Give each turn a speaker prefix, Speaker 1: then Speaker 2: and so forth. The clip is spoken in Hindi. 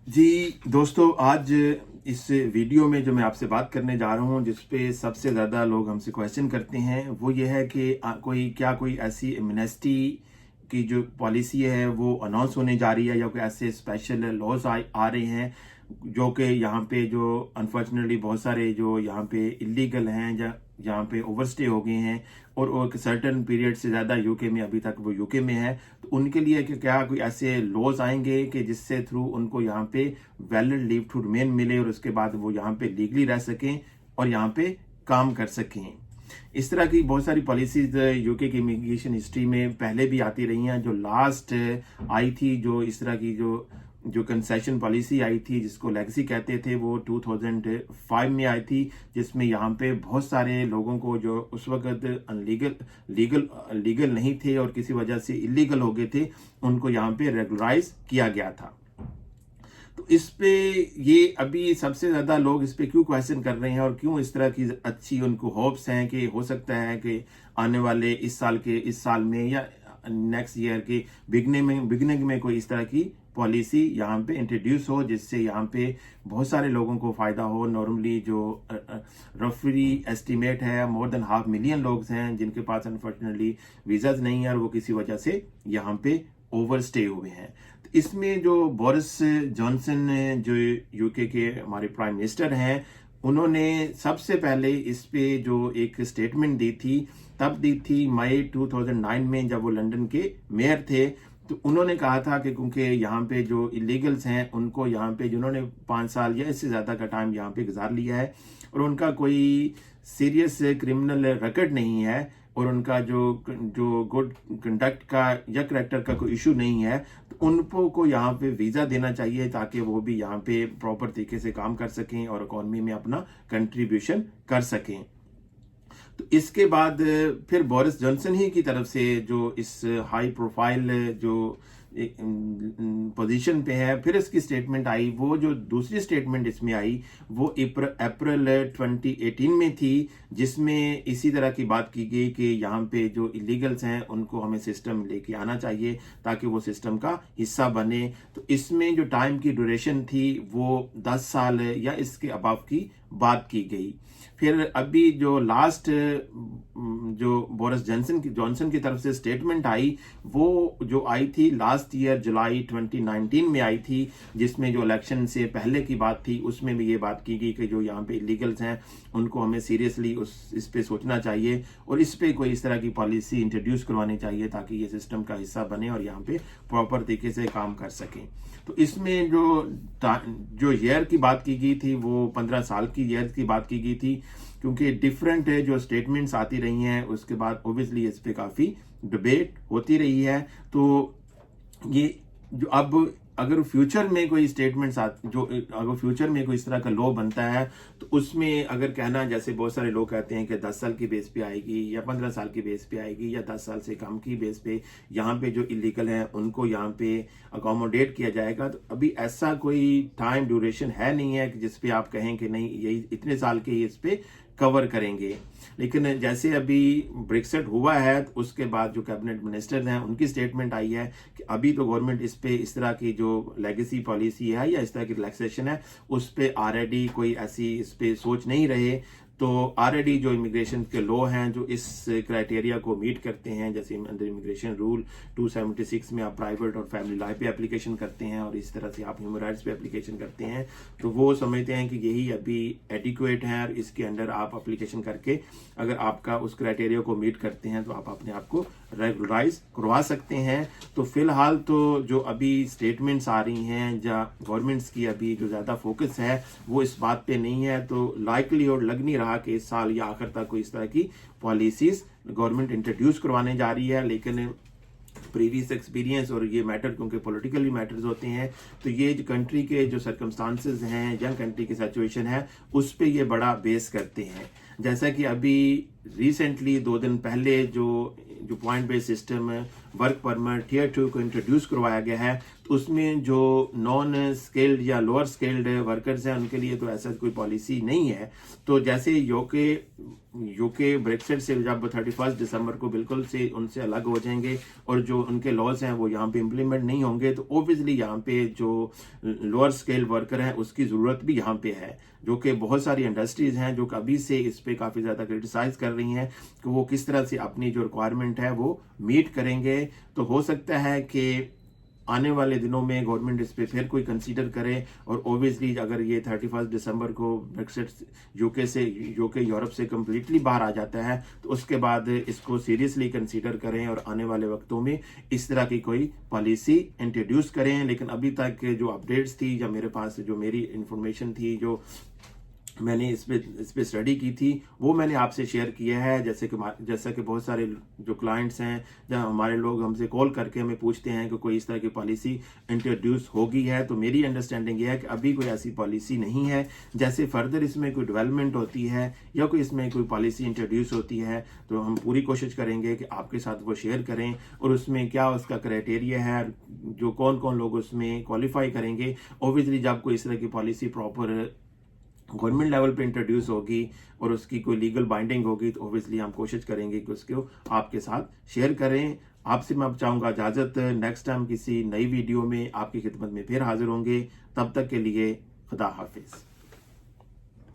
Speaker 1: जी दोस्तों, आज इस वीडियो में जो मैं आपसे बात करने जा रहा हूँ, जिस पे सबसे ज़्यादा लोग हमसे क्वेश्चन करते हैं, वो ये है कि कोई ऐसी एमनेस्टी की जो पॉलिसी है वो अनाउंस होने जा रही है, या कोई ऐसे स्पेशल लॉज आ रहे हैं जो कि यहाँ पे जो अनफॉर्चुनेटली बहुत सारे जो यहाँ पे इलीगल हैं या यहाँ पे ओवरस्टे हो गए हैं और वो एक सर्टन पीरियड से ज़्यादा यूके में अभी तक वो यूके में है, तो उनके लिए कि क्या कोई ऐसे लॉज आएंगे कि जिससे थ्रू उनको यहाँ पे वैलिड लीव टू रिमेन मिले और उसके बाद वो यहाँ पे लीगली रह सकें और यहाँ पे काम कर सकें। इस तरह की बहुत सारी पॉलिसीज यूके की इमिग्रेशन हिस्ट्री में पहले भी आती रही हैं। जो लास्ट आई थी, जो इस तरह की जो कंसेशन पॉलिसी आई थी, जिसको लेगेसी कहते थे, वो 2005 में आई थी, जिसमें यहाँ पे बहुत सारे लोगों को जो उस वक्त लीगल नहीं थे और किसी वजह से इलीगल हो गए थे, उनको यहाँ पे रेगुलराइज किया गया था। तो इस पे ये अभी सबसे ज्यादा लोग इस पे क्यों क्वेश्चन कर रहे हैं और क्यों इस तरह की अच्छी उनको होप्स हैं कि हो सकता है कि आने वाले इस साल में या नेक्स्ट ईयर के बिगनिंग में कोई इस तरह की पॉलिसी यहाँ पे इंट्रोड्यूस हो, जिससे यहाँ पे बहुत सारे लोगों को फायदा हो। नॉर्मली जो रफली एस्टिमेट है, मोर देन 500,000 लोग हैं जिनके पास अनफॉर्चुनेटली वीजाज नहीं है और वो किसी वजह से यहाँ पे ओवरस्टे हुए हैं। तो इसमें जो बोरिस जॉनसन जो यूके के हमारे प्राइम मिनिस्टर हैं, उन्होंने सबसे पहले इस पे जो एक स्टेटमेंट दी थी, तब दी थी मई 2009 में, जब वो लंदन के मेयर थे। तो उन्होंने कहा था कि क्योंकि यहाँ पे जो इलीगल्स हैं, उनको यहाँ पे जिन्होंने 5 साल या इससे ज़्यादा का टाइम यहाँ पे गुजार लिया है और उनका कोई सीरियस क्रिमिनल रिकॉर्ड नहीं है और उनका जो गुड कंडक्ट का या करेक्टर का कोई इशू नहीं है, तो उनको को यहाँ पे वीज़ा देना चाहिए ताकि वो भी यहाँ पे प्रॉपर तरीके से काम कर सकें और इकोनॉमी में अपना कंट्रीब्यूशन कर सकें। तो इसके बाद फिर बोरिस जॉनसन ही की तरफ से जो इस हाई प्रोफाइल जो पोजीशन पे है, फिर इसकी स्टेटमेंट आई। वो जो दूसरी स्टेटमेंट इसमें आई वो अप्रैल 2018 में थी, जिसमें इसी तरह की बात की गई कि यहाँ पे जो इलीगल्स हैं उनको हमें सिस्टम लेके आना चाहिए ताकि वो सिस्टम का हिस्सा बने। तो इसमें जो टाइम की ड्यूरेशन थी वो 10 साल या इसके अबव की बात की गई। फिर अभी जो लास्ट जो बोरिस जॉनसन की तरफ से स्टेटमेंट आई, वो जो आई थी लास्ट ईयर जुलाई 2019 में आई थी, जिसमें जो इलेक्शन से पहले की बात थी, उसमें भी ये बात की गई कि जो यहाँ पे इलीगल्स हैं उनको हमें सीरियसली इस पे सोचना चाहिए और इस पे कोई इस तरह की पॉलिसी इंट्रोड्यूस करवानी चाहिए ताकि ये सिस्टम का हिस्सा बने और यहाँ पे प्रॉपर तरीके से काम कर सकें। तो इसमें जो ईयर की बात की गई थी वो 15 साल की ईयर की बात की गई थी, क्योंकि डिफरेंट जो स्टेटमेंट्स आती रही हैं उसके बाद ओबियसली इस पे काफ़ी डिबेट होती रही है। तो ये जो अब अगर फ्यूचर में कोई स्टेटमेंट्स अगर फ्यूचर में कोई इस तरह का लॉ बनता है, तो उसमें अगर कहना, जैसे बहुत सारे लोग कहते हैं कि 10 साल की बेस पे आएगी या 15 साल की बेस पे आएगी या 10 साल से कम की बेस पे यहाँ पे जो इलीगल हैं उनको यहाँ पे अकोमोडेट किया जाएगा, तो अभी ऐसा कोई टाइम ड्यूरेशन है नहीं है कि जिसपे आप कहें कि नहीं यही इतने साल के इस पे कवर करेंगे। लेकिन जैसे अभी ब्रेक्सिट हुआ है, तो उसके बाद जो कैबिनेट मिनिस्टर हैं उनकी स्टेटमेंट आई है कि अभी तो गवर्नमेंट इस पे इस तरह की जो लेगेसी पॉलिसी है या इस तरह की रिलैक्सेशन है उस पे ऑलरेडी कोई ऐसी इस पे सोच नहीं रहे। तो ऑलरेडी जो इमिग्रेशन के लॉ हैं जो इस क्राइटेरिया को मीट करते हैं, जैसे अंडर इमिग्रेशन रूल 276 में आप प्राइवेट और फैमिली लॉ पे एप्लीकेशन करते हैं और इस तरह से आप ह्यूमन राइट्स पे एप्लीकेशन करते हैं, तो वो समझते हैं कि यही अभी एडिक्वेट है और इसके अंडर आप एप्लीकेशन करके अगर आपका उस क्राइटेरिया को मीट करते हैं तो आप अपने आप को रेगुलराइज करवा सकते हैं। तो फिलहाल तो जो अभी स्टेटमेंट्स आ रही हैं या गवर्नमेंट्स की अभी जो ज़्यादा फोकस है वो इस बात पे नहीं है, तो लाइकलीहुड लग नहीं रहा कि इस साल या आखिर तक कोई इस तरह की पॉलिसीज गवर्नमेंट इंट्रोड्यूस करवाने जा रही है। लेकिन प्रीवियस एक्सपीरियंस और ये मैटर, क्योंकि पॉलिटिकली मैटर्स होते हैं, तो ये जो कंट्री के जो सर्कमस्टांसेस हैं या कंट्री की सिचुएशन है उस पे ये बड़ा बेस करते हैं। जैसा कि अभी रिसेंटली 2 दिन पहले जो point based system work permit tier 2 को इंट्रोड्यूस करवाया गया है, तो उसमें जो नॉन स्किल्ड या लोअर स्किल्ड वर्कर्स हैं उनके लिए तो ऐसा कोई पॉलिसी नहीं है। तो जैसे यूके ब्रेक्सिट से जब 31 दिसंबर को बिल्कुल से उनसे अलग हो जाएंगे और जो उनके लॉज हैं वो यहाँ पे इम्प्लीमेंट नहीं होंगे, तो ओबियसली यहाँ पे जो लोअर स्केल वर्कर हैं उसकी ज़रूरत भी यहाँ पे है, जो कि बहुत सारी इंडस्ट्रीज़ हैं जो अभी से इस पे काफ़ी ज़्यादा क्रिटिसाइज कर रही हैं कि वो किस तरह से अपनी जो रिक्वायरमेंट है वो मीट करेंगे। तो हो सकता है कि आने वाले दिनों में गवर्नमेंट इस पे फिर कोई कंसीडर करे, और ओबियसली अगर ये 31 दिसंबर को ब्रेक्सिट यूके यूरोप से कम्प्लीटली बाहर आ जाता है तो उसके बाद इसको सीरियसली कंसीडर करें और आने वाले वक्तों में इस तरह की कोई पॉलिसी इंट्रोड्यूस करें। लेकिन अभी तक जो अपडेट्स थी या मेरे पास जो मेरी इंफॉर्मेशन थी, जो मैंने इस पे स्टडी की थी, वो मैंने आपसे शेयर किया है। जैसा कि बहुत सारे जो क्लाइंट्स हैं जब हमारे लोग हमसे कॉल करके हमें पूछते हैं कि कोई इस तरह की पॉलिसी इंट्रोड्यूस होगी है, तो मेरी अंडरस्टैंडिंग ये है कि अभी कोई ऐसी पॉलिसी नहीं है। जैसे फर्दर इसमें कोई डेवलपमेंट होती है या कोई इसमें कोई पॉलिसी इंट्रोड्यूस होती है तो हम पूरी कोशिश करेंगे कि आपके साथ वो शेयर करें, और उसमें क्या उसका क्राइटेरिया है, जो कौन कौन लोग उसमें क्वालिफाई करेंगे। ओबियसली जब कोई इस तरह की पॉलिसी प्रॉपर गवर्नमेंट लेवल पे इंट्रोड्यूस होगी और उसकी कोई लीगल बाइंडिंग होगी तो ओबियसली हम कोशिश करेंगे कि उसको आपके साथ शेयर करें। आपसे मैं अब चाहूँगा इजाज़त, नेक्स्ट टाइम किसी नई वीडियो में आपकी खिदमत में फिर हाजिर होंगे। तब तक के लिए खुदा हाफिज़।